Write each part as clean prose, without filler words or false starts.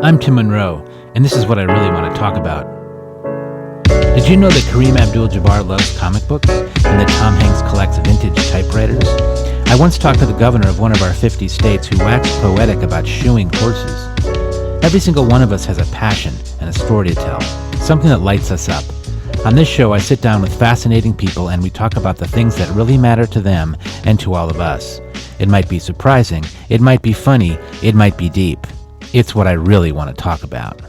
I'm Tim Monroe, and this is what I really want to talk about. Did you know that Kareem Abdul-Jabbar loves comic books and that Tom Hanks collects vintage typewriters? I once talked to the governor of one of our 50 states who waxed poetic about shoeing horses. Every single one of us has a passion and a story to tell, something that lights us up. On this show, I sit down with fascinating people and we talk about the things that really matter to them and to all of us. It might be surprising, it might be funny, it might be deep. It's what I really want to talk about.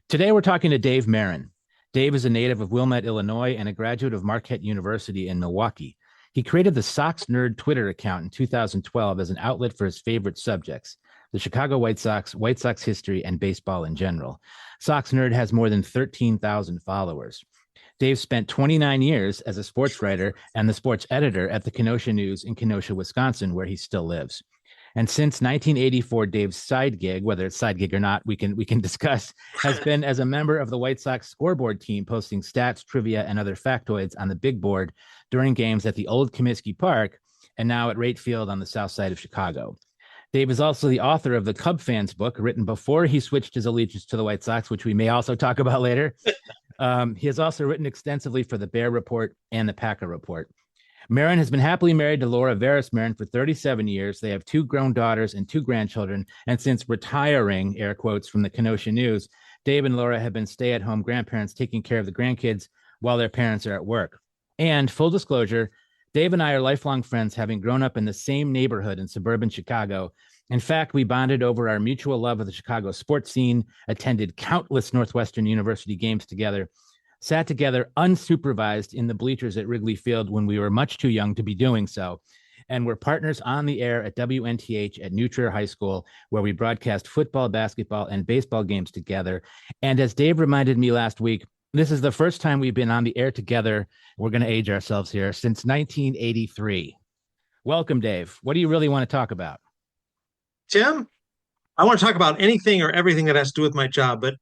Today we're talking to Dave Marran. Dave is a native of Wilmette, Illinois, and a graduate of Marquette University in Milwaukee. He created the Sox Nerd Twitter account in 2012 as an outlet for his favorite subjects, the Chicago White Sox, White Sox history, and baseball in general. Sox Nerd has more than 13,000 followers. Dave spent 29 years as a sports writer and the sports editor at the Kenosha News in Kenosha, Wisconsin, where he still lives. And since 1984, Dave's side gig, whether it's side gig or not, we can discuss, has been as a member of the White Sox Scoreboard team, posting stats, trivia, and other factoids on the big board during games at the old Comiskey Park and now at Rate Field on the south side of Chicago. Dave is also the author of the Cub Fans book, written before he switched his allegiance to the White Sox, which we may also talk about later. He has also written extensively for the Bear Report and the Packer Report. Marran has been happily married to Laura Veris Marran for 37 years. They have 2 grown daughters and 2 grandchildren. And since retiring, air quotes, from the Kenosha News, Dave and Laura have been stay-at-home grandparents taking care of the grandkids while their parents are at work. And full disclosure, Dave and I are lifelong friends, having grown up in the same neighborhood in suburban Chicago. In fact, we bonded over our mutual love of the Chicago sports scene, attended countless Northwestern University games together, sat together unsupervised in the bleachers at Wrigley Field when we were much too young to be doing so, and were partners on the air at WNTH at New Trier High School, where we broadcast football, basketball, and baseball games together. And as Dave reminded me last week, this is the first time we've been on the air together, we're going to age ourselves here, since 1983. Welcome, Dave. What do you really want to talk about? Tim, I want to talk about anything or everything that has to do with my job, but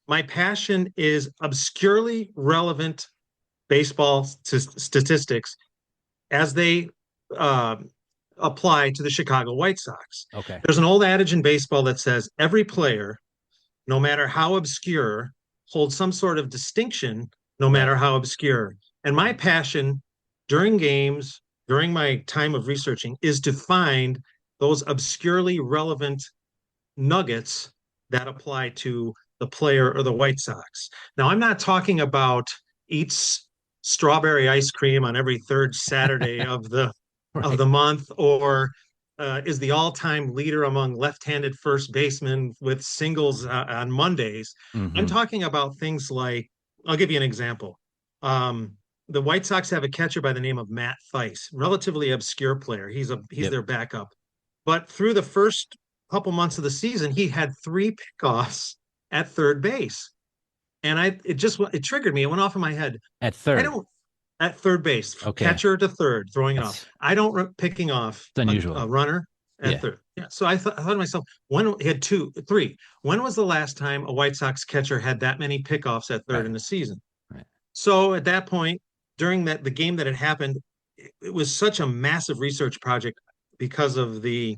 my passion is obscurely relevant baseball statistics as they apply to the Chicago White Sox. Okay. There's an old adage in baseball that says every player, no matter how obscure, holds some sort of distinction, no matter how obscure. And my passion during games, during my time of researching, is to find those obscurely relevant nuggets that apply to the player or the White Sox. Now, I'm not talking about eats strawberry ice cream on every third Saturday of the month, or is the all-time leader among left-handed first basemen with singles on Mondays. Mm-hmm. I'm talking about things like, I'll give you an example. The White Sox have a catcher by the name of Matt Thaiss, relatively obscure player. He's their backup. But through the first couple months of the season, he had 3 pickoffs at third base. And it triggered me. It went off in my head. At third? At third base. Okay. Catcher to third, throwing it off. I don't picking off unusual. A runner at third. Yeah. So I thought to myself, when he had 3, when was the last time a White Sox catcher had that many pickoffs at third in the season? Right. So at that point, during the game that had happened, it was such a massive research project because of the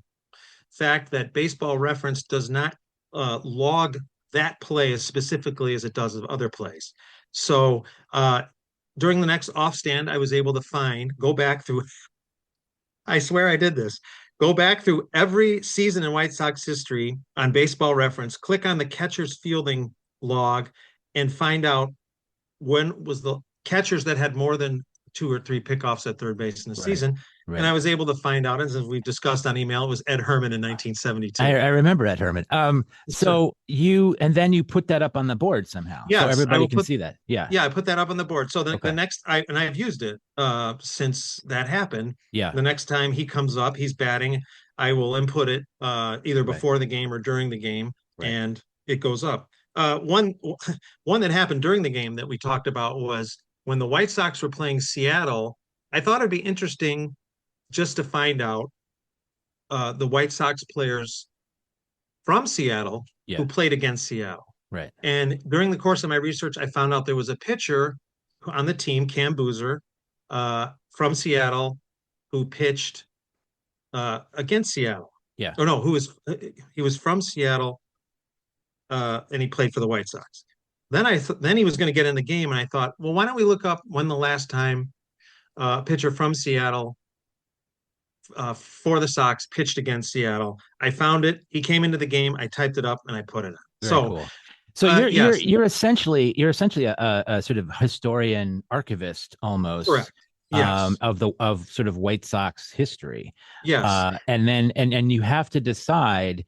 fact that Baseball Reference does not log that play as specifically as it does of other plays. So during the next off stand, I was able to go back through, I swear I did this, go back through every season in White Sox history on Baseball Reference, click on the catcher's fielding log, and find out when was the catchers that had more than 2 or 3 pickoffs at third base in the season. Right. And I was able to find out, as we've discussed on email, it was Ed Herman in 1972. I remember Ed Herman. So you put that up on the board somehow. Yes, so everybody can see that. Yeah. Yeah, I put that up on the board. So the next, I've used it since that happened. Yeah. The next time he comes up, he's batting, I will input it either before the game or during the game, and it goes up. One that happened during the game that we talked about was when the White Sox were playing Seattle. I thought it'd be interesting just to find out the White Sox players from Seattle who played against Seattle. Right. And during the course of my research, I found out there was a pitcher on the team, Cam Boozer, from Seattle, who pitched against Seattle. Yeah. Oh no, he was from Seattle, and he played for the White Sox. Then he was going to get in the game, and I thought, well, why don't we look up when the last time a pitcher from Seattle for the Sox pitched against Seattle. I found it. He came into the game. I typed it up and I put it in. Very So, cool. So you're you're yes, you're essentially you're essentially a sort of historian archivist almost correct. Yes, of sort of White Sox history. yes, And then and you have to decide,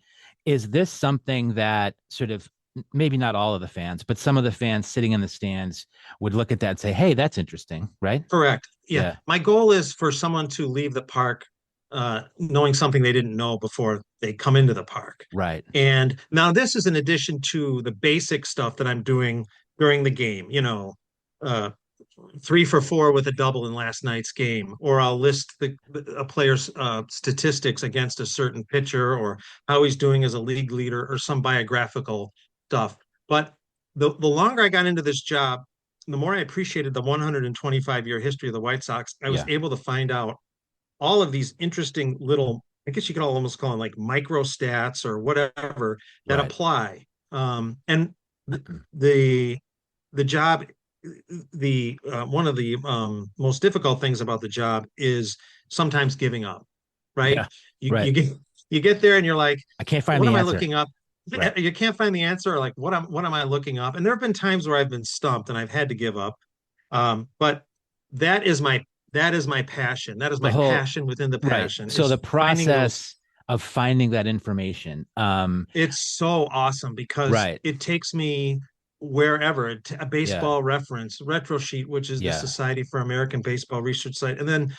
is this something that sort of, maybe not all of the fans, but some of the fans sitting in the stands would look at that and say, hey, that's interesting, right? correct. Yeah. Yeah, My goal is for someone to leave the park knowing something they didn't know before they come into the park. right, And now this is in addition to the basic stuff that I'm doing during the game, uh, 3 for 4 with a double in last night's game, or I'll list a player's statistics against a certain pitcher, or how he's doing as a league leader, or some biographical stuff. But the longer I got into this job, the more I appreciated the 125-year history of the White Sox. I was yeah, able to find out all of these interesting little, I guess you could almost call them like micro stats or whatever that right. apply. And the the job, the one of the most difficult things about the job is sometimes giving up. Right? Yeah, You right. you get you get there and you're like, I can't find what the am I answer. looking up? Right. You can't find the answer, or like what am I looking up? And there have been times where I've been stumped and I've had to give up. But that is my that is my passion. That is The my whole passion within the Right. passion, So is the finding those. process of finding that information. It's so awesome because Right. it takes me wherever. A Yeah. baseball reference, retro sheet, which is the Yeah. Society for American Baseball Research site, and then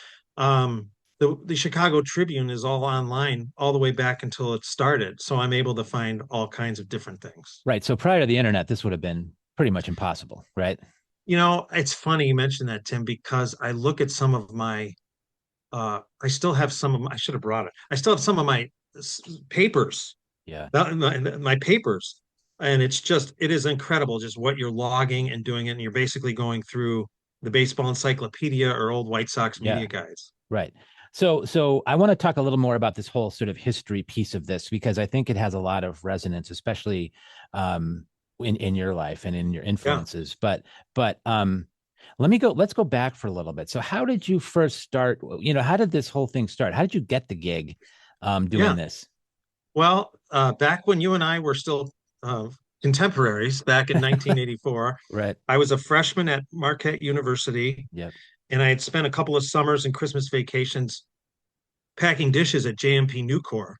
the Chicago Tribune is all online all the way back until it started. So I'm able to find all kinds of different things. Right. So prior to the internet, this would have been pretty much impossible, right? It's funny you mentioned that, Tim, because I look at some of my I still have some of my, I should have brought it. I still have some of my papers, Yeah. my papers, and it is incredible just what you're logging and doing it. And you're basically going through the baseball encyclopedia or old White Sox Yeah. media guides. Right. So I want to talk a little more about this whole sort of history piece of this, because I think it has a lot of resonance, especially in your life and in your Yeah, influences. But let's go back for a little bit. So how did you first start? How did this whole thing start? How did you get the gig doing yeah. this? Well, back when you and I were still uh, contemporaries, back in 1984, Right. I was a freshman at Marquette University, Yep. and I had spent a couple of summers and Christmas vacations packing dishes at JMP Nucor,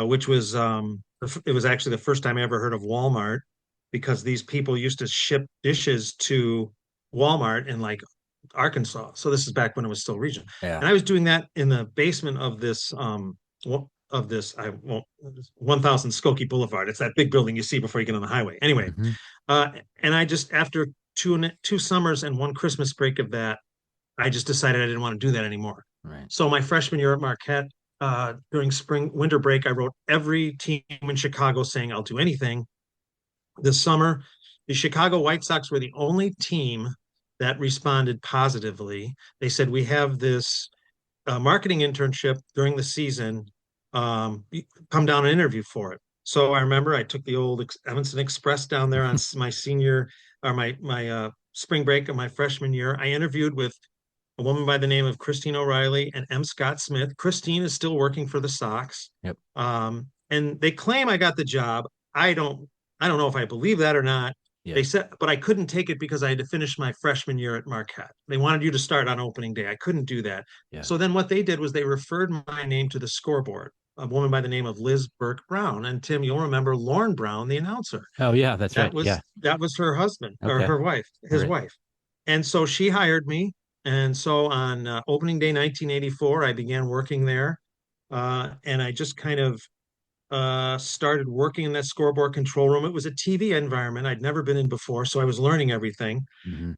which was it was actually the first time I ever heard of Walmart, because these people used to ship dishes to Walmart in like Arkansas. So this is back when it was still regional, Yeah. and I was doing that in the basement of this of this I won't 1000 Skokie Boulevard. It's that big building you see before you get on the highway. Anyway, Hmm. uh, and I just after two summers and one Christmas break of that, I just decided I didn't want to do that anymore. Right. So my freshman year at Marquette, during winter break, I wrote every team in Chicago saying I'll do anything. This summer, the Chicago White Sox were the only team that responded positively. They said, we have this marketing internship during the season. Come down and interview for it. So I remember I took the old Evanston Express down there on my senior or my spring break of my freshman year. I interviewed with a woman by the name of Christine O'Reilly and M. Scott Smith. Christine is still working for the Sox. Yep. And they claim I got the job. I don't I don't know if I believe that or not. Yeah. They said, but I couldn't take it because I had to finish my freshman year at Marquette. They wanted you to start on opening day. I couldn't do that. Yeah. So then what they did was they referred my name to the scoreboard, a woman by the name of Liz Burke Brown. And Tim, you'll remember Lauren Brown, the announcer. Oh yeah, that's right. Yeah. That was her husband or Okay. her wife, All his right. wife. And so she hired me. And so on opening day 1984, I began working there. And I just kind of started working in that scoreboard control room. It was a TV environment I'd never been in before, so I was learning everything. Hmm.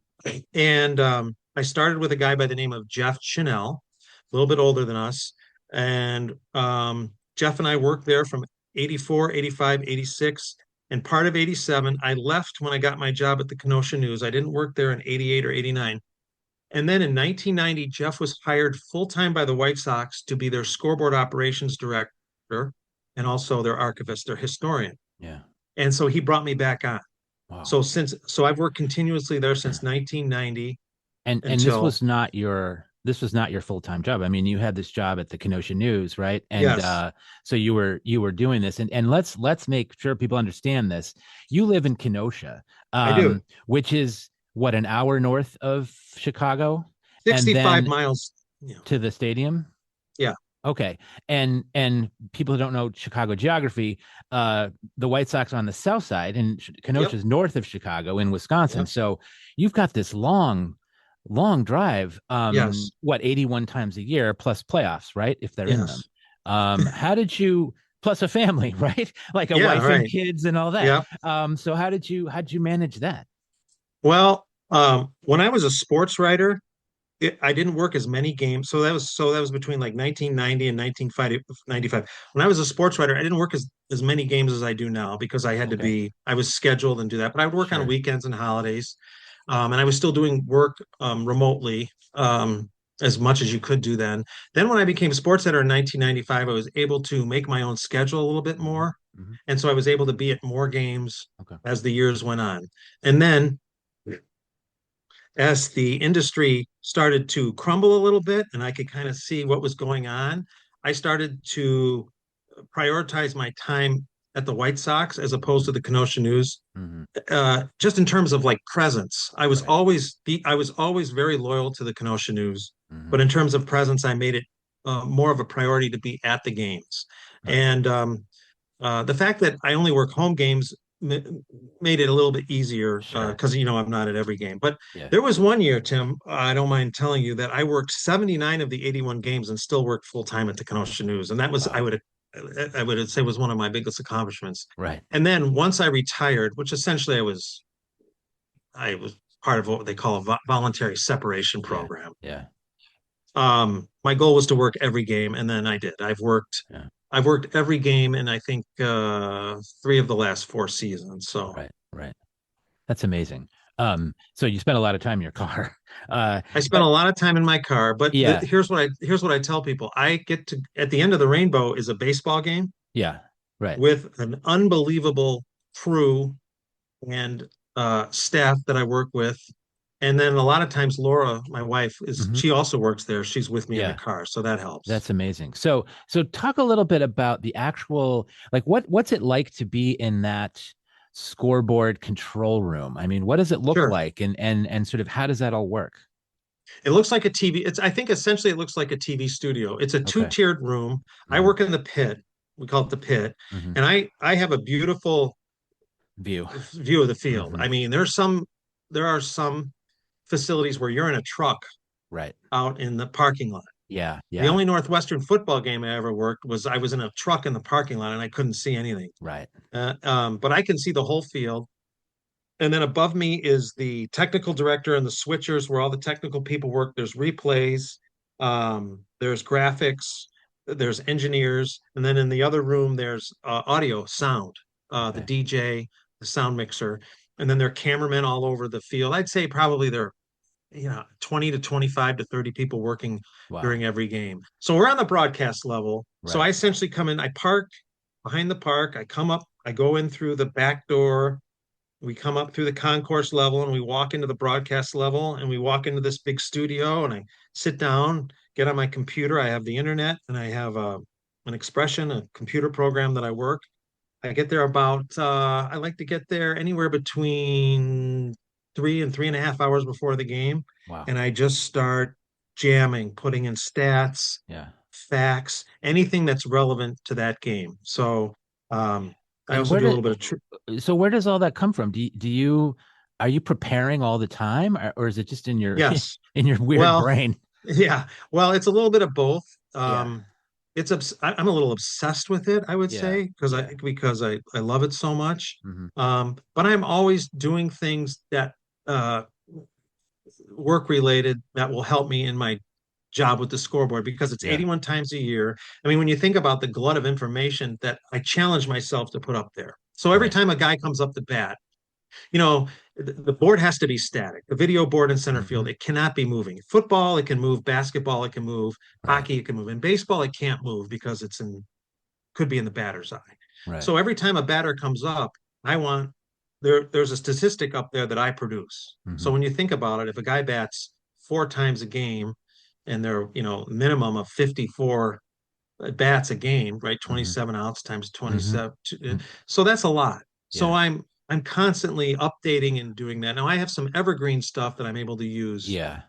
And I started with a guy by the name of Jeff Chanel, a little bit older than us. And Jeff and I worked there from 84, 85, 86. And part of 87, I left when I got my job at the Kenosha News. I didn't work there in 88 or 89. And then in 1990, Jeff was hired full time by the White Sox to be their scoreboard operations director. director and also their archivist, their historian. Yeah. And so he brought me back on. Wow. So I've worked continuously there since 1990 And until this was not your full-time job. I mean, you had this job at the Kenosha News, right? And yes, so you were doing this, and let's make sure people understand this. You live in Kenosha, I do. which is what, an hour north of Chicago, and 65 then miles. You know, to the stadium. yeah, Okay. And people who don't know Chicago geography, the White Sox are on the south side, and yep, Kenosha's north of Chicago in Wisconsin. yep, So you've got this long drive, yes, what, 81 times a year plus playoffs, right? If they're in them. yes. How did you, plus a family, right? Like a Yeah, wife and right. kids and all that. Yeah. So how'd you manage that? Well, when I was a sports writer, I didn't work as many games. So that was between like 1990 and 1995. When I was a sports writer, I didn't work as many games as I do now because Okay. I was scheduled and do that. But I would work on Sure. weekends and holidays. And I was still doing work remotely as much as you could do then. Then when I became sports editor in 1995, I was able to make my own schedule a little bit Hmm. more. Hmm. And so I was able to be at more games Okay. as the years went on. And then as the industry started to crumble a little bit and I could kind of see what was going on, I started to prioritize my time at the White Sox as opposed Hmm. to the Kenosha News. Hmm. Just in terms of like presence, Right. I was always very loyal to the Kenosha News, Hmm. but in terms of presence, I made it more of a priority to be at the games. Right. And the fact that I only work home games made it a little bit easier Sure. because I'm not at every game. But Yeah. there was one year, Tim, I don't mind telling you that I worked 79 of the 81 games and still worked full time at the Kenosha News, and that was Wow. I would say was one of my biggest accomplishments. Right. And then once I retired, which essentially I was part of what they call a voluntary separation Yeah. program. Yeah. My goal was to work every game, and then I did. Yeah. I've worked every game in I think three of the last four seasons. So Right. Right. That's amazing. So you spent a lot of time in your car. I spent But a lot of time in my car. But yeah, here's what I tell people. I get to at the end of the rainbow is a baseball game yeah, right. with an unbelievable crew and staff that I work with. And then a lot of times Laura, my wife, Hmm. she also works there. She's with me in the Yeah, car, so that helps. that's amazing. So talk a little bit about the actual, like, what's it like to be in that scoreboard control room? I mean, what does it look Sure. like, and sort of how does that all work? It looks like a TV. I think essentially it looks like a TV studio. It's a Okay. two-tiered room. I Hmm. work in the pit. We call it the pit. Hmm. And I have a beautiful View. view of the field. Hmm. I mean, there are some facilities where you're in a truck Right. out in the parking lot. Yeah. The Yeah. only Northwestern football game I ever worked was I was in a truck in the parking lot and I couldn't see anything. Right. But I can see the whole field. And then above me is the technical director and the switchers where all the technical people work. There's replays, there's graphics, there's engineers, and then in the other room there's audio, sound, the Okay. DJ, the sound mixer, and then there are cameramen all over the field. I'd say probably there are 20 to 25 to 30 people working Wow. during every game. So we're on the broadcast level. So Right. I essentially come in, I park behind the park, I come up, I go in through the back door, we come up through the concourse level and we walk into the broadcast level and we walk into this big studio and I sit down, get on my computer. I have the internet and I have an expression, a computer program that I work. I get there I like to get there anywhere between 3 and 3.5 hours before the game. Wow. And I just start jamming, putting in stats, Yeah. facts, anything that's relevant to that game. So I And also where do a did little bit of so where does all that come from? Do you are you preparing all the time, or is it just in your yes. in your weird Well, brain? yeah. Well, it's a little bit of both. Yeah. I'm a little obsessed with it, I would Yeah. say, Yeah. because I love it so much. Hmm. But I'm always doing things that uh, work related that will help me in my job with the scoreboard because it's Yeah. 81 times a year. I mean, when you think about the glut of information that I challenge myself to put up there. So every Right. time a guy comes up to bat, you know, the board has to be static. The video board in center Hmm. field, it cannot be moving. Football, it can move. Basketball, it can move. Right. Hockey, it can move. In baseball, it can't move because it's in could be in the batter's eye. Right. So every time a batter comes up, I want there's a statistic up there that I produce. So Hmm. when you think about it, if a guy bats 4 times a game and they're, minimum of 54 bats a game, right? Hmm. 27 outs times Hmm. 27. So that's a lot. So Yeah. I'm constantly updating and doing that. Now I have some evergreen stuff that I'm able to use, Yeah.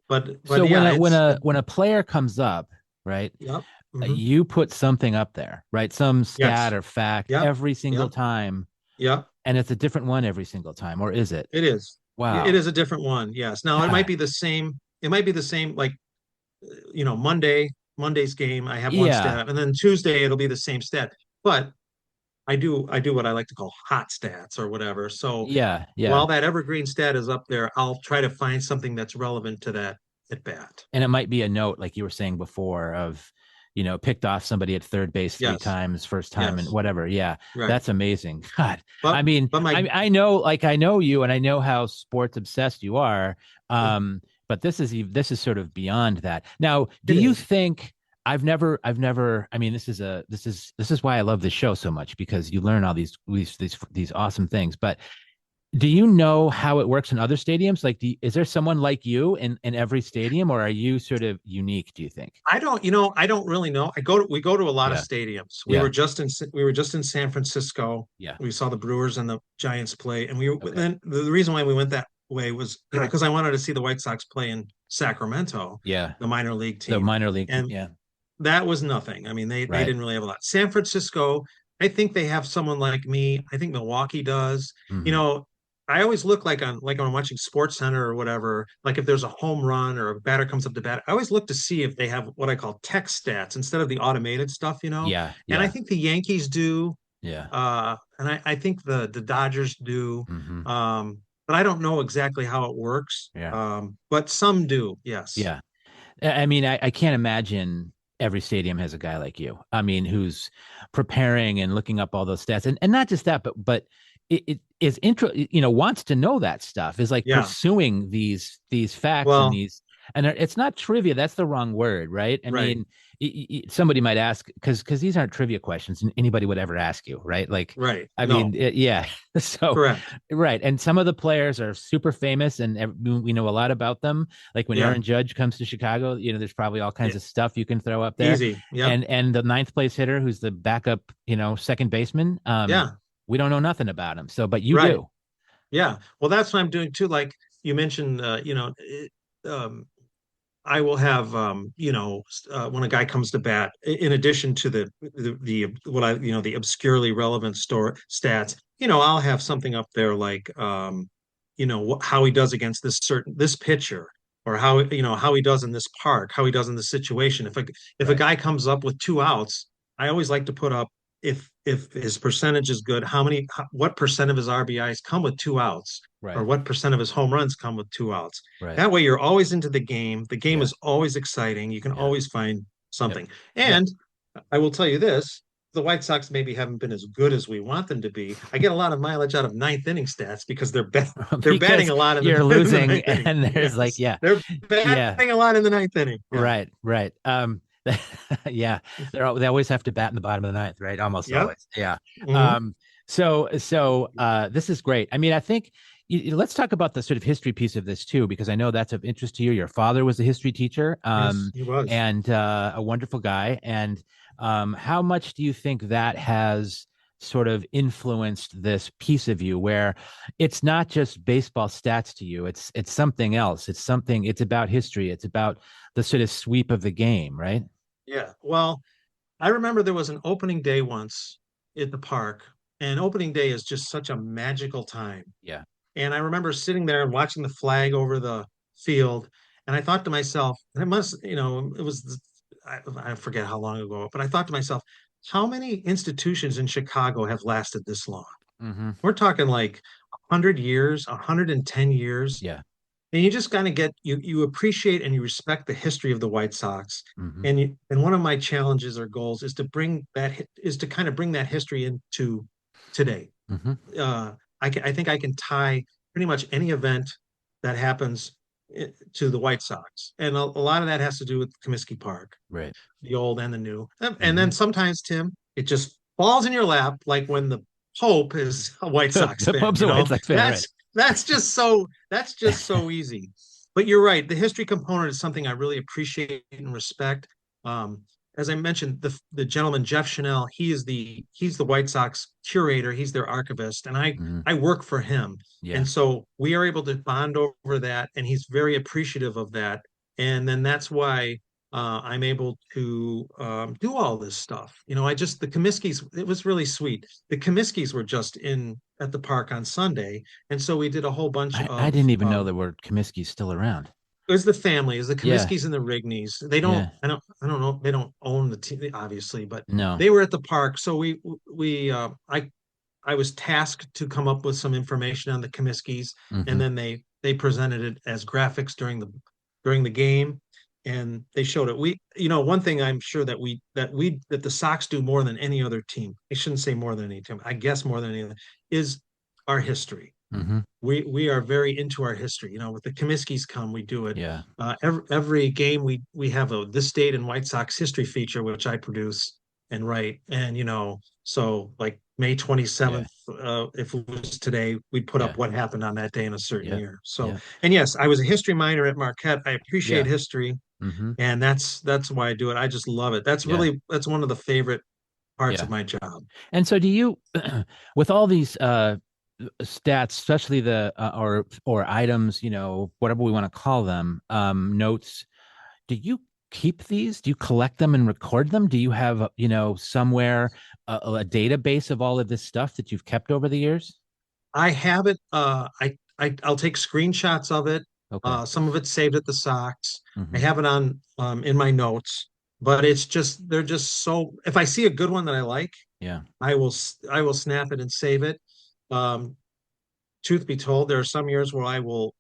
but So when yeah, a when it's a when a player comes up, right, yep. Hmm. you put something up there, right? Some stat Yes. or fact Yep. every single Yep. time, Yep. and it's a different one every single time, or is it? It is. It Wow. is a different one. Yes. Now it might God. be the same. It might be the same, like, Monday's game, I have one Yeah. stat, and then Tuesday it'll be the same stat. But I do what I like to call hot stats or whatever. So Yeah. Yeah. while that evergreen stat is up there, I'll try to find something that's relevant to that at bat. And it might be a note, like you were saying before, of, picked off somebody at third base three Yes. times, first time, and Yes. whatever. Yeah, Right. that's amazing. God, I But mean, but my I know, like I know you, and I know how sports obsessed you are. But this is sort of beyond that. Now, do it you is. think? I've never. I mean, this is why I love this show so much, because you learn all these awesome things. But do you know how it works in other stadiums? Like, is there someone like you in every stadium, or are you sort of unique, do you think? I don't really know. We go to a lot of Yeah. stadiums. Yeah. We were just in San Francisco. Yeah. We saw the Brewers and the Giants play, and Okay. then the reason why we went that way was because I wanted to see the White Sox play in Sacramento, Yeah. the minor league The team, minor league team. and Yeah. that was nothing. I mean, they Right. didn't really have a lot. San Francisco, I think they have someone like me. I think Milwaukee does. You Hmm. know, I always look like when I'm watching Sports Center or whatever, like if there's a home run or a batter comes up to bat, I always look to see if they have what I call text stats instead of the automated stuff. Yeah. And I Yeah. think the Yankees do, Yeah. and I think the Dodgers do. Hmm. But I don't know exactly how it works. Yeah. But some do, yes. Yeah. I mean, I can't imagine every stadium has a guy like you. I mean, who's preparing and looking up all those stats, and not just that, but it is wants to know that stuff, is like Yeah. pursuing these facts and Well, these, and it's not trivia. That's the wrong word, right? I right, mean, somebody might ask, because these aren't trivia questions anybody would ever ask you, right? Like, right. I mean, No, yeah. So, correct. right, and some of the players are super famous, and we know a lot about them. Like when Yeah. Aaron Judge comes to Chicago, there's probably all kinds Yeah. of stuff you can throw up there. Easy. Yep. And the ninth place hitter, who's the backup, second baseman, Yeah. we don't know nothing about him. So, but you Right. do. Yeah. Well, that's what I'm doing too. Like you mentioned, um, I will have, when a guy comes to bat, in addition to the what I, the obscurely relevant store stats, I'll have something up there like, how he does against this pitcher, or how he does in this park, how he does in this situation. If a Right. guy comes up with 2 outs, I always like to put up, if his percentage is good, what percent of his RBIs come with 2 outs, or Right. what percent of his home runs come with 2 outs. Right. That way, you're always into the game. The game Yeah. is always exciting. You can Yeah. always find Yep. something. Yep. And I will tell you this: the White Sox maybe haven't been as good as we want them to be. I get a lot of mileage out of ninth inning stats because they're batting Because a lot in you're in the losing, ninth inning. and there's like, Yes, yeah. they're Yeah. batting a lot in the ninth inning. Yeah. Right. Right. Yeah. They always have to bat in the bottom of the ninth, right? Almost Yep. always. Yeah. Hmm. So this is great. I mean, I think let's talk about the sort of history piece of this too, because I know that's of interest to you. Your father was a history teacher, Yes, he was. and a wonderful guy. And how much do you think that has sort of influenced this piece of you, where it's not just baseball stats to you, it's something else. It's about history. It's about the sort of sweep of the game, right? Yeah. Well, I remember there was an opening day once at the park, and opening day is just such a magical time. Yeah. And I remember sitting there and watching the flag over the field. And I thought to myself, and it was, I forget how long ago, but I thought to myself, how many institutions in Chicago have lasted this long? Mm-hmm. We're talking like 100 years, 110 years. Yeah. And you just kind of you appreciate and you respect the history of the White Sox. Mm-hmm. And one of my challenges or goals is to kind of bring that history into today. Mm-hmm. uh, I think I can tie pretty much any event that happens to the White Sox, and a lot of that has to do with Comiskey Park, Right. the old and the new, and Mm-hmm. then sometimes Tim. it just falls in your lap, like when the Pope is a White Sox The fan, Pope's a White Sox fan, right? That's just so easy. But you're right. The history component is something I really appreciate and respect. Um, as I mentioned, the gentleman Jeff Chanel, he's the White Sox curator. He's their archivist, and Mhm. I work for him. Yeah. And so we are able to bond over that, and he's very appreciative of that. And then that's why I'm able to do all this stuff. The Comiskey's, it was really sweet. The Comiskey's were just in at the park on Sunday. And so we did a whole bunch I of, didn't even know the word Comiskey's still around. it was the family, it was the Yeah. Comiskey's and the Rigneys. Yeah. I don't know, they don't own the team, obviously, but No. they were at the park. So I was tasked to come up with some information on the Comiskey's, and Hmm. then they presented it as graphics during the game, and they showed it. One thing I'm sure that the Sox do more than any other team. I shouldn't say more than any team. I guess more than any other is our history. Hmm. We are very into our history. With the Comiskey's come, we do it. Yeah. Every game we have a this date in White Sox history feature, which I produce and write. And so like May Yeah. 27th, if it was today, we'd put Yeah. up what happened on that day in a certain Yeah. year. So, Yeah. and yes, I was a history minor at Marquette. I appreciate Yeah. history, Hmm. and that's why I do it. I just love it. Yeah. That's one of the favorite parts Yeah. of my job. And so do you, with all these stats, especially the or items, whatever we want to call them, notes, do you keep these? Do you collect them and record them? Do you have, somewhere a database of all of this stuff that you've kept over the years? I have it. I'll take screenshots of it. Okay. Some of it's saved at the Sox. I Hmm. have it on in my notes, but they're just so. If I see a good one that I like, Yeah. I will snap it and save it. Um, Truth be told, there are some years where I will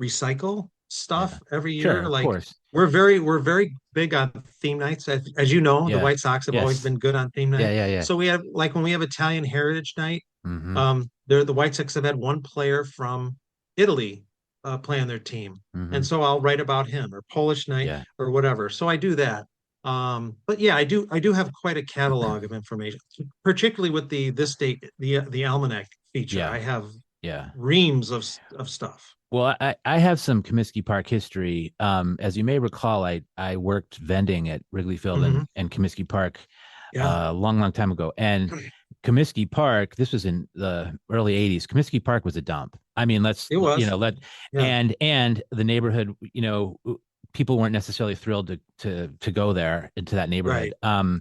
recycle Yeah. stuff every Sure. year. Of Like course. we're very big on theme nights. As you know, the Yeah. White Sox have always Yes. been good on theme Yeah. night. Yeah. Yeah. So we have like when we have Italian Heritage Night, Hmm. the White Sox have had one player from Italy play on their team, and Hmm. so I'll write about him, or Polish Night Yeah. or whatever. So I do that. But yeah, I do have quite a catalog of information, particularly with the this date the almanac feature. Yeah. I have Yeah. reams of stuff. Well, I have some Comiskey Park history. As you may recall, I worked vending at Wrigley Field Hmm. and Comiskey Park Yeah, a long time ago. And Comiskey Park, this was in the early 80s. Comiskey Park was a dump. I mean, it was. let Yeah, and the neighborhood, people weren't necessarily thrilled to go there into that neighborhood. right.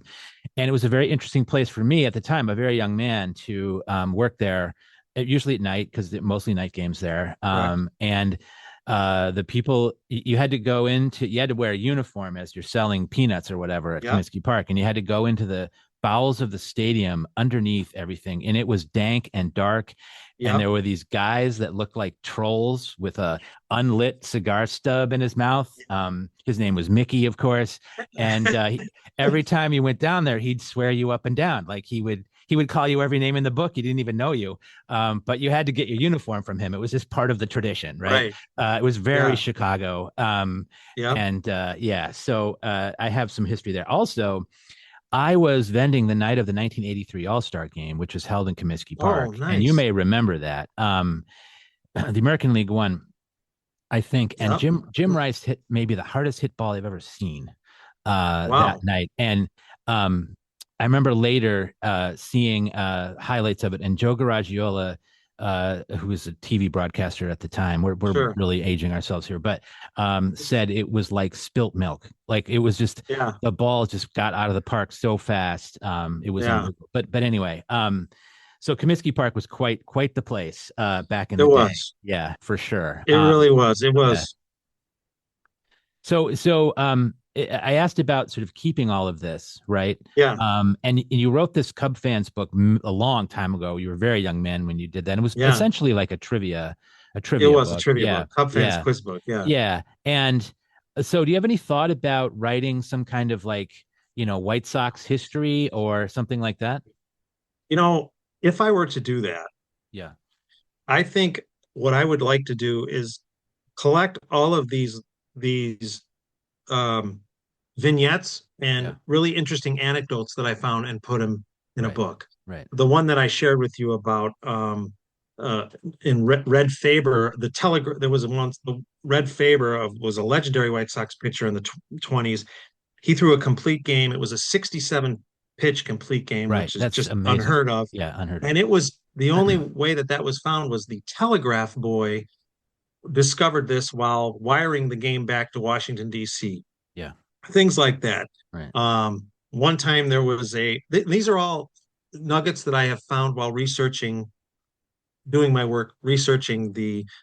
And it was a very interesting place for me at the time, a very young man, to work there, usually at night because mostly night games there. Correct. And the people you had to go into, you had to wear a uniform as you're selling peanuts or whatever at Yep. Comiskey Park, and you had to go into the bowels of the stadium underneath everything, and it was dank and dark, and Yep. there were these guys that looked like trolls with a unlit cigar stub in his mouth. His name was Mickey, of course, and every time you went down there, he'd swear you up and down. Like he would call you every name in the book. He didn't even know you, but you had to get your uniform from him. It was just part of the tradition, right? Right. It was very Yeah. Chicago, Yep. and yeah. So I have some history there. Also, I was vending the night of the 1983 All-Star Game, which was held in Comiskey Oh, Park, and you nice. may remember that. The American League won, I think, and Yep. Jim Rice hit maybe the hardest hit ball I've ever seen that Wow. night. And I remember later seeing highlights of it, and Joe Garagiola, who was a TV broadcaster at the time, we're Sure. really aging ourselves here, but said it was like spilt milk. Like it was just Yeah. the ball just got out of the park so fast. It was Yeah. unbelievable. But anyway, so Comiskey Park was quite the place back in It the day. was. Yeah, for sure. It really was. It Yeah. was. I asked about sort of keeping all of this, right? Yeah. And you wrote this Cub fans book a long time ago. You were a very young man when you did that. And it was Yeah. essentially like a It trivia was a book. trivia Yeah, book. Cub fans yeah, quiz book. Yeah. yeah. And so, do you have any thought about writing some kind of like, White Sox history or something like that? You know, if I were to do that, Yeah. I think what I would like to do is collect all of these um vignettes and Yeah. really interesting anecdotes that I found and put them in a Right. book. Right. The one that I shared with you about uh, in Red Faber, the Telegraph. There was once the Red Faber was a legendary White Sox pitcher in the 20s. He threw a complete game. It was a 67 pitch complete game, Right. which is That's just amazing. unheard of. Yeah, unheard of. And it was the only way that that was found was the telegraph boy discovered this while wiring the game back to Washington, D.C. Yeah. Things like that. Right. One time there was these are all nuggets that I have found while doing my work, researching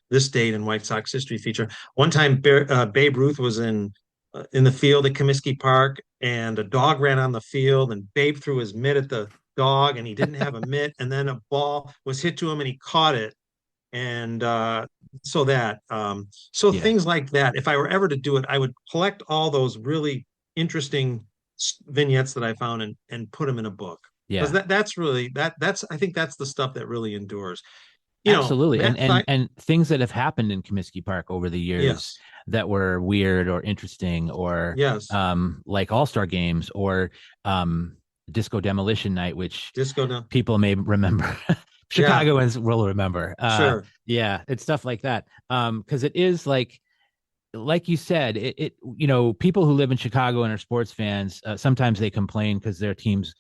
this date in White Sox history feature. One time, Babe Ruth was in the field at Comiskey Park, and a dog ran on the field, and Babe threw his mitt at the dog, and he didn't have a mitt, and then a ball was hit to him, and he caught it, and so Yeah. things like that. If I were ever to do it, I would collect all those really interesting vignettes that I found and put them in a book because Yeah. that's I think that's the stuff that really endures. Absolutely. And Matt, and things that have happened in Comiskey Park over the years yes, that were weird or interesting or yes, like all-star games or Disco Demolition Night, which disco now, people may remember. yeah, Chicagoans will remember. sure, Yeah, it's stuff like that. Because it is like you said, people who live in Chicago and are sports fans, sometimes they complain because their teams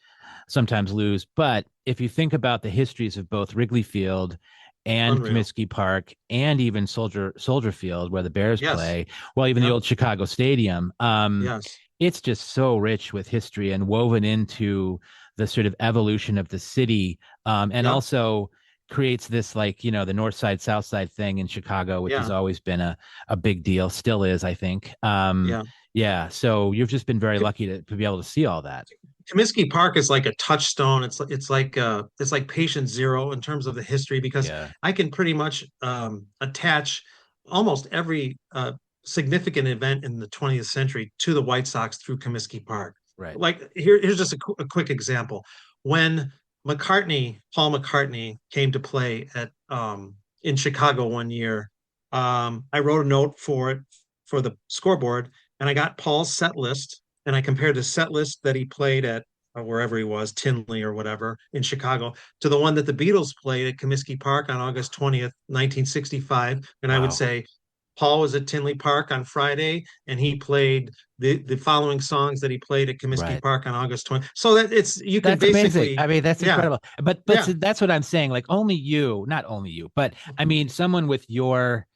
sometimes lose. But if you think about the histories of both Wrigley Field and unreal, Comiskey Park and even Soldier Field where the Bears yes, play, well, even the yep, old Chicago Stadium, yes, it's just so rich with history and woven into the sort of evolution of the city, and yep, also creates this the north side south side thing in Chicago, which has yeah, always been a big deal, still is, I think. yeah. Yeah, so you've just been very lucky to be able to see all that. Comiskey Park is like a touchstone. It's like patient zero in terms of the history because Yeah. I can pretty much attach almost every significant event in the 20th century to the White Sox through Comiskey Park. Right. Like here's just a quick example. When Paul McCartney came to play at in Chicago one year, I wrote a note for it for the scoreboard, and I got Paul's set list and I compared the set list that he played at wherever he was, Tinley or whatever in Chicago, to the one that the Beatles played at Comiskey Park on August 20th, 1965. And I would Wow. say Paul was at Tinley Park on Friday, and he played the following songs that he played at Comiskey Right. Park on August 20th. So that it's you can That's amazing. basically, I mean, that's yeah, incredible. But yeah, that's what I'm saying. Like only you, not only you, but I mean, someone with your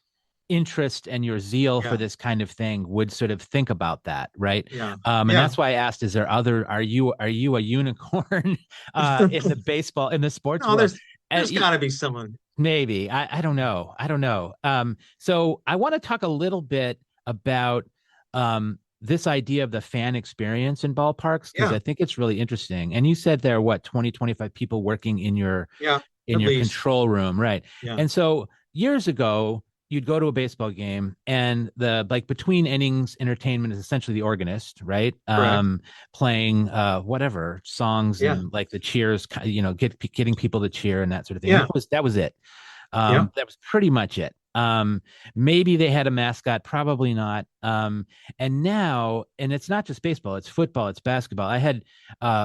interest and your zeal for yeah, this kind of thing would sort of think about that, right? yeah, And yeah. that's why I asked: Is there other? Are you a unicorn in the baseball in the sports No, world? there's got to be someone. Maybe I don't know. I don't know. So I want to talk a little bit about this idea of the fan experience in ballparks because Yeah, I think it's really interesting. And you said there are what 20, 25 people working yeah, in at your least. control room, right? Yeah, And so years ago, you'd go to a baseball game and the like between innings entertainment is essentially the organist, right? correct. Playing whatever songs Yeah, and like the cheers, getting people to cheer and that sort of thing. yeah, That was it. yeah. That was pretty much it. Maybe they had a mascot, probably not. And now, and it's not just baseball, it's football, it's basketball. I had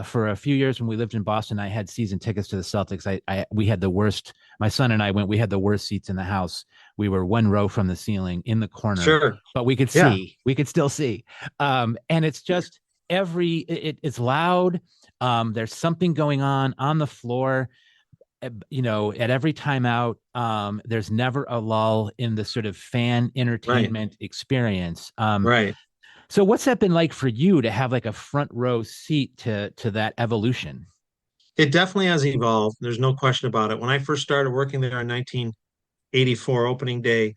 for a few years when we lived in Boston, I had season tickets to the Celtics. We had the worst, my son and I went, we had the worst seats in the house. We were one row from the ceiling in the corner, Sure. but Yeah, we could still see. And it's just it's loud. There's something going on the floor, at every timeout. There's never a lull in the sort of fan right, entertainment experience. right. So what's that been like for you to have like a front row seat to that evolution? It definitely has evolved. There's no question about it. When I first started working there on 1984 opening day,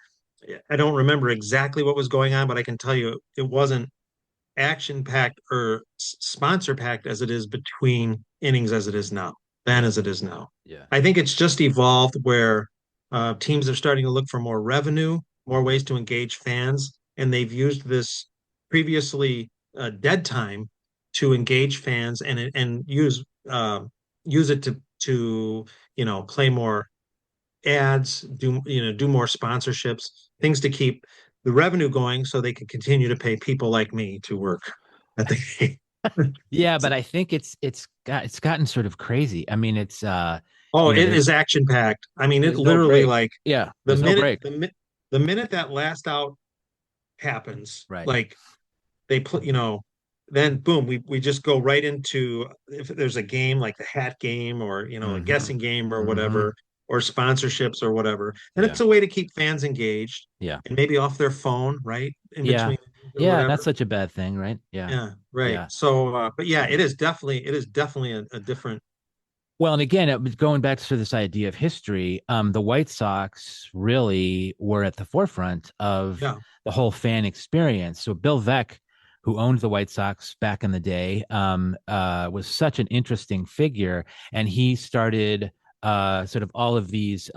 I don't remember exactly what was going on, but I can tell you it wasn't action packed or sponsor packed as it is between innings as it is now, than Yeah, as it is now. yeah. I think it's just evolved where teams are starting to look for more revenue, more Mhm. ways to engage fans, and they've used this previously dead time to engage fans and use it to play more ads, do more sponsorships, things to keep the revenue going so they can continue to pay people like me to work. at the game. Yeah, but I think it's gotten sort of crazy. I mean, it's Oh, it is there's action packed. I mean, it there's no literally break. like Yeah, the there's no minute break. the minute that last out happens, Right. like they put, then boom, we just go right into if there's a game like the hat game or a Mm-hmm. guessing game or Mm-hmm. whatever or sponsorships or whatever. And Yeah. it's a way to keep fans engaged Yeah. and maybe off their phone, right? In Yeah. between or Yeah, not whatever. such a bad thing, right? Yeah. Yeah, right. Yeah. So, but yeah, it is definitely a different. Well, and again, it was going back to this idea of history. The White Sox really were at the forefront of Yeah, the whole fan experience. So Bill Veeck, who owned the White Sox back in the day, was such an interesting figure, and he started sort of all of these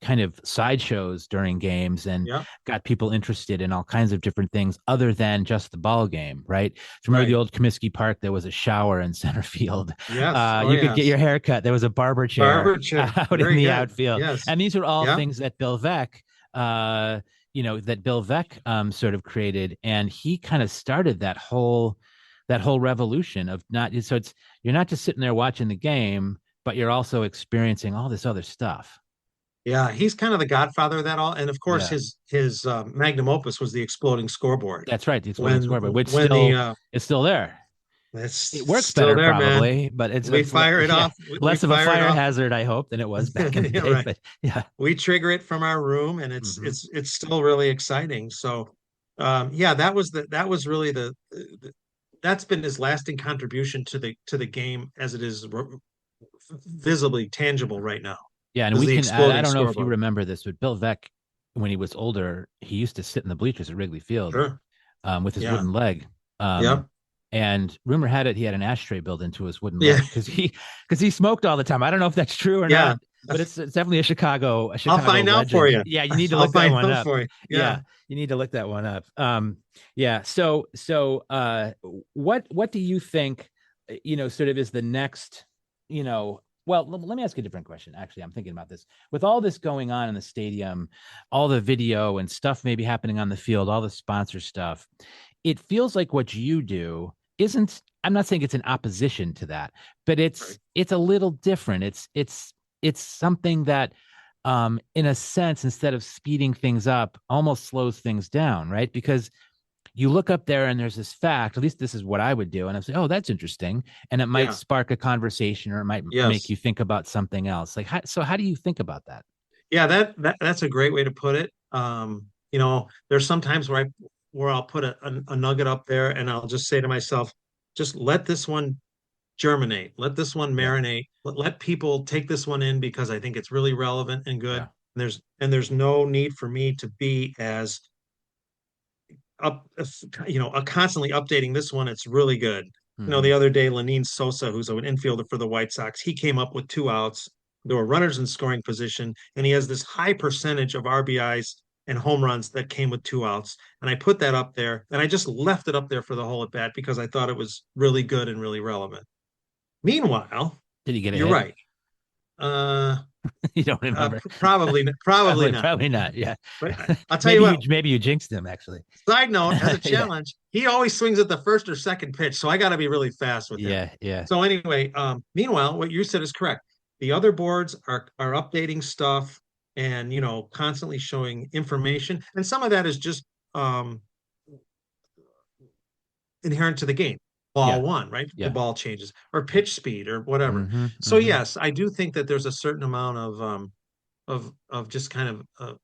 kind of sideshows during games and yeah, got people interested in all kinds of different things other than just the ball game, right? So remember the right. old Comiskey Park? There was a shower in center field. Yes. Oh, You could get yes. your hair cut. There was a barber chair Barber chair. out in Very the good. outfield, Yes. and these are all Yeah. things that uh, Bill Veeck sort of created, and he kind of started that whole revolution of not. So it's you're not just sitting there watching the game, but you're also experiencing all this other stuff. Yeah, he's kind of the godfather of that all. And of course, Yeah, his magnum opus was the exploding scoreboard. that's right. The exploding When scoreboard, which when still is still there. it's It works still better there, man. probably, but We fire it yeah, off. We less of a fire it fire off. hazard, I hope, than it was back in the Yeah, day. right. But yeah. We trigger it from our room, and it's Hmm. it's it's still really exciting. So, yeah, that was really that's been his lasting contribution to the game as it is visibly tangible right now. Yeah, and Is we the can. I exploding don't know if you scoreboard? remember this, but Bill Veeck, when he was older, he used to sit in the bleachers at Wrigley Field Sure. with his Yeah. wooden leg. Um, Yep. and rumor had it he had an ashtray built into his wooden Yeah. leg because he smoked all the time. I don't know if that's true or Yeah. not, but it's definitely a I'll Chicago find out for legend. you. Yeah, you need to I'll look that find one out up. for you. Yeah. Yeah, you need to look that one up. Yeah. So what do you think? Sort of is the next. Well, let me ask you a different question. Actually, I'm thinking about this. With all this going on in the stadium, all the video and stuff maybe happening on the field, all the sponsor stuff, it feels like what you do isn't, I'm not saying it's in opposition to that, but Right. it's a little different. It's something that in a sense, instead of speeding things up, almost slows things down, right? Because you look up there and there's this fact, at least this is what I would do. And I'm saying, oh, that's interesting. And it might Yeah. spark a conversation or it might make Yes. you think about something else. Like, how do you think about that? Yeah, that's a great way to put it. There's sometimes where I'll put a nugget up there and I'll just say to myself, just let this one germinate, let this one Yeah. marinate, let people take this one in because I think it's really relevant and good. Yeah. And there's no need for me to be as up, constantly updating this one. It's really good. Mm-hmm. The other day, Lenine Sosa, who's an infielder for the White Sox, he came up with two outs. There were runners in scoring position, and he has this high percentage of RBIs and home runs that came with two outs. And I put that up there, and I just left it up there for the whole at bat because I thought it was really good and really relevant. Meanwhile, Did he get a you're hit? right. Uh, You don't remember? probably Probably, not. probably not. Yeah. But I'll tell you what. Maybe you jinxed him actually. Side note, as a Yeah. challenge, he always swings at the first or second pitch, so I got to be really fast with him. Yeah. Yeah. So anyway, meanwhile, what you said is correct. The other boards are updating stuff and constantly showing information, and some of that is just um, inherent to the game. Ball Yeah. one, right? The Yeah. ball changes or pitch speed or whatever. Mm-hmm. So Mm-hmm. yes, I do think that there's a certain amount of just kind of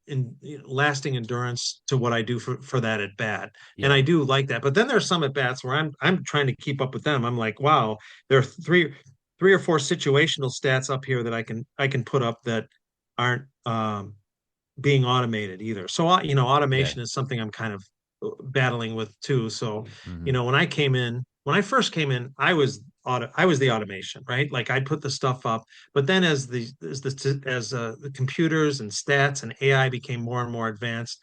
lasting endurance to what I do for that at bat, and Yeah. I do like that. But then there's some at bats where I'm trying to keep up with them. I'm like, wow, there are three or four situational stats up here that I can put up that aren't being automated either. So Yeah. automation is something I'm kind of battling with too. So Mm-hmm. when I first came in, I was the automation, right? Like I'd put the stuff up, but then as the computers and stats and AI became more and more advanced,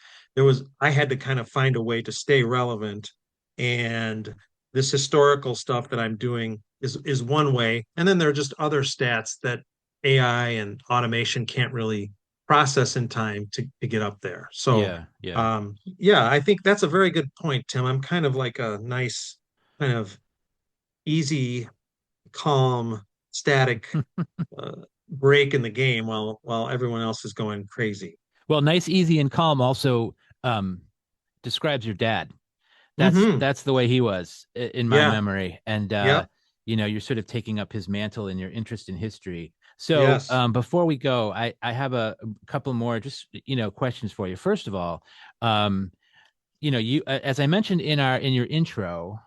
I had to kind of find a way to stay relevant. And this historical stuff that I'm doing is one way, and then there are just other stats that AI and automation can't really process in time to get up there. So Yeah. Yeah. yeah, I think that's a very good point, Tim. I'm kind of like kind of easy, calm, static break in the game while everyone else is going crazy. Well, nice, easy, and calm also um, describes your dad. Hmm. That's the way he was in my Yeah. memory, and Yep. you're sort of taking up his mantle in your interest in history. So Yes. before we go, I have a couple more just questions for you. First of all, um, you as I mentioned in your intro,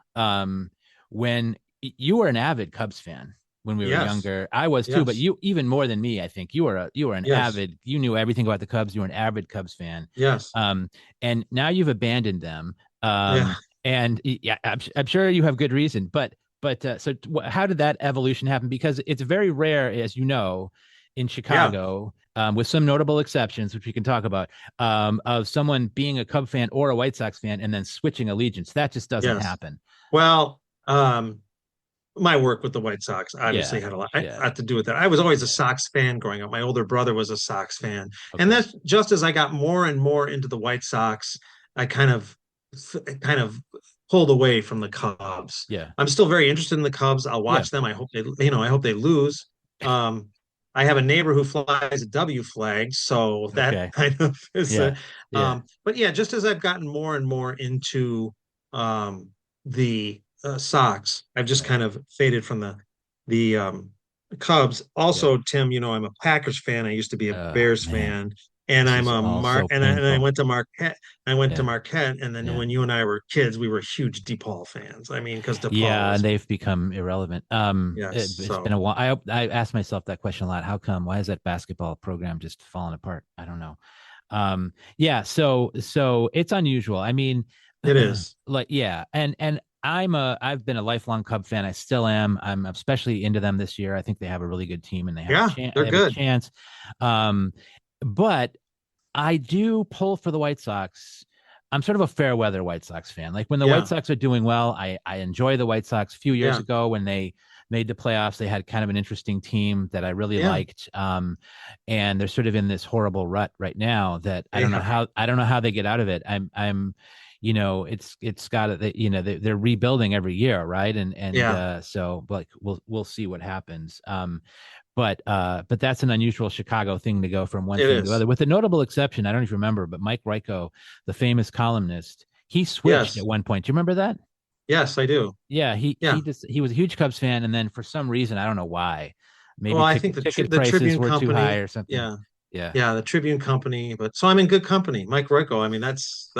when you were an avid Cubs fan when we were Yes. younger. I was too, but Yes. you even more than me. I think you were an Yes. avid. You knew everything about the Cubs. You were an avid Cubs fan, Yes. um, and now you've abandoned them. Yeah. And yeah, I'm sure you have good reason, how did that evolution happen? Because it's very rare, as you know, in Yeah. Chicago, with some notable exceptions, which we can talk about, of someone being a Cub fan or a White Sox fan and then switching allegiance. That just doesn't Yes. happen. Well, my work with the White Sox obviously Yeah, had a yeah, lot to do with that. I was always a yeah. Sox fan growing up. My older brother was a Sox fan, and Okay. that's just as I got more and more into the White Sox, I kind of pulled away from the Cubs. Yeah, I'm still very interested in the Cubs. I'll yeah. watch them. I hope they lose. Um, I have a neighbor who flies a W flag, so that Okay. kind of is Yeah, yeah, but yeah, just as I've gotten more and more into the Sox, I've just right. kind of faded from the Cubs. Yeah. Also, Tim, I'm a Packers fan. I used to be a Bears Man, fan, and this I'm is a all Mar so and I painful. went to Marquette. I went to Yeah, Marquette, and then yeah. when you and I were kids, we were huge DePaul fans. I mean, because DePaul Yeah, and was they've become irrelevant. yes. It's been So a while. I asked myself that question a lot. How come? Why is that basketball program just falling apart? I don't know. Yeah, so it's unusual. I mean, it is. like yeah, and I've been a lifelong Cub fan. I still am. I'm especially into them this year. I think they have a really good team and Yeah, they're they have a good. chance. Um, but I do pull for the White Sox. I'm sort of a fair weather White Sox fan. Like when the White Yeah, Sox are doing well, I enjoy the White Sox. A few years yeah, ago when they made the playoffs, they had kind of an interesting team that I really yeah. liked. And they're sort of in this horrible rut right now that They are. I don't know how they get out of it. It's got it. They're rebuilding every year, right? Yeah, So like we'll see what happens. But that's an unusual Chicago thing to go from one it thing to the is. other. With the notable exception, I don't even remember, but Mike Ryko, the famous columnist, he switched at Yes, one point. Do you remember that? yes, I do. Yeah, Yeah. he was a huge Cubs fan, and then for some reason, I don't know why, Well, maybe I think ticket the prices Tribune were too high Company. or something. Yeah, Yeah, yeah, the Tribune Company. But so I'm in good company. Mike Royko. I mean, that's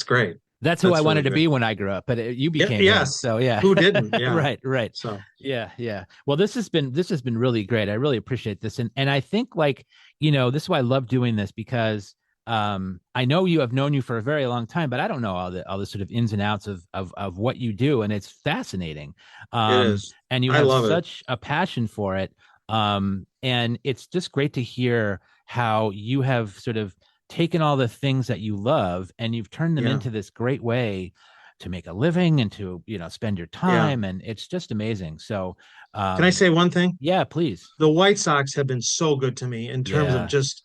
great. that's who I That's really wanted to great. be when I grew up, but you Yeah. became him. Yes. So yeah, Who didn't? Yeah. right, right. So Yeah, yeah. Well, this has been really great. I really appreciate this, and I think like this is why I love doing this because I know you have known you for a very long time, but I don't know all the sort of ins and outs of what you do, and it's fascinating. it Um, is. and you I have love it. such a passion for it. And it's just great to hear how you have sort of taken all the things that you love and you've turned them Yeah. into this great way to make a living and to spend your Yeah. time, and it's just amazing. So Can I um say one thing? yeah, please. The White Sox have been so good to me in terms of Yeah, just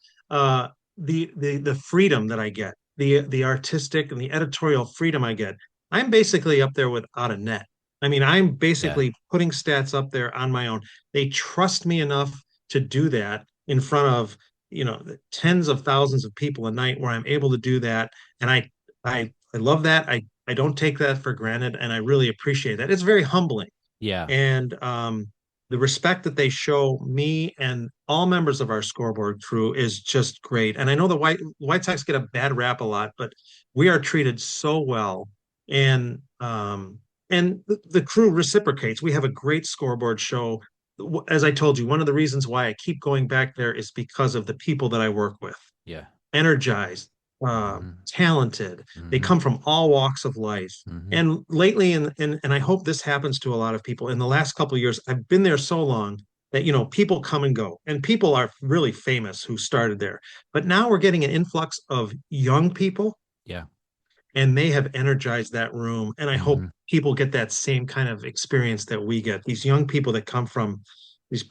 the freedom that I get, the artistic and the editorial freedom I get. I'm basically up there without a net. I mean, I'm yeah, basically putting stats up there on my own. They trust me enough to do that in front of, tens of thousands of people a night where I'm able to do that. And I love that. I don't take that for granted and I really appreciate that. It's very humbling yeah, and the respect that they show me and all members of our scoreboard crew is just great. And I know the White Sox get a bad rap a lot, but we are treated so well, and the crew reciprocates. We have a great scoreboard show. As I told you, one of the reasons why I keep going back there is because of the people that I work with, yeah. energized, Hmm. talented. They Hmm. come from all walks of life. Hmm. And lately, and I hope this happens to a lot of people in the last couple of years, I've been there so long that people come and go, and people are really famous who started there. But now we're getting an influx of young people, Yeah. and they have energized that room. And I hope Hmm. people get that same kind of experience that we get. These young people that come from these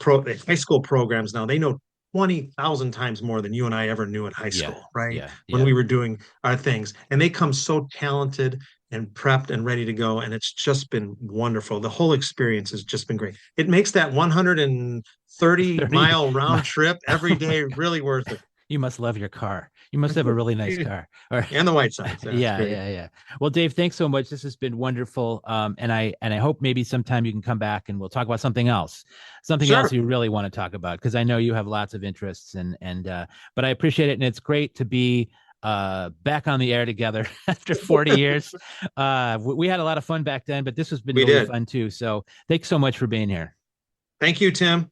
high school programs now, they know 20,000 times more than you and I ever knew in high Yeah. school, right? Yeah. When Yeah. we were doing our things. And they come so talented and prepped and ready to go. And it's just been wonderful. The whole experience has just been great. It makes that 130 30 mile mi- round trip every day really worth it. You must love your car. You must have a really nice car. Or And the White Sox. That's yeah, great. yeah, yeah. Well, Dave, thanks so much. This has been wonderful. And I hope maybe sometime you can come back and we'll talk about something else Sure. you really want to talk about, because I know you have lots of interests but I appreciate it. And it's great to be back on the air together after 40 years. We had a lot of fun back then, but this has been We really did. fun too. So thanks so much for being here. Thank you, Tim.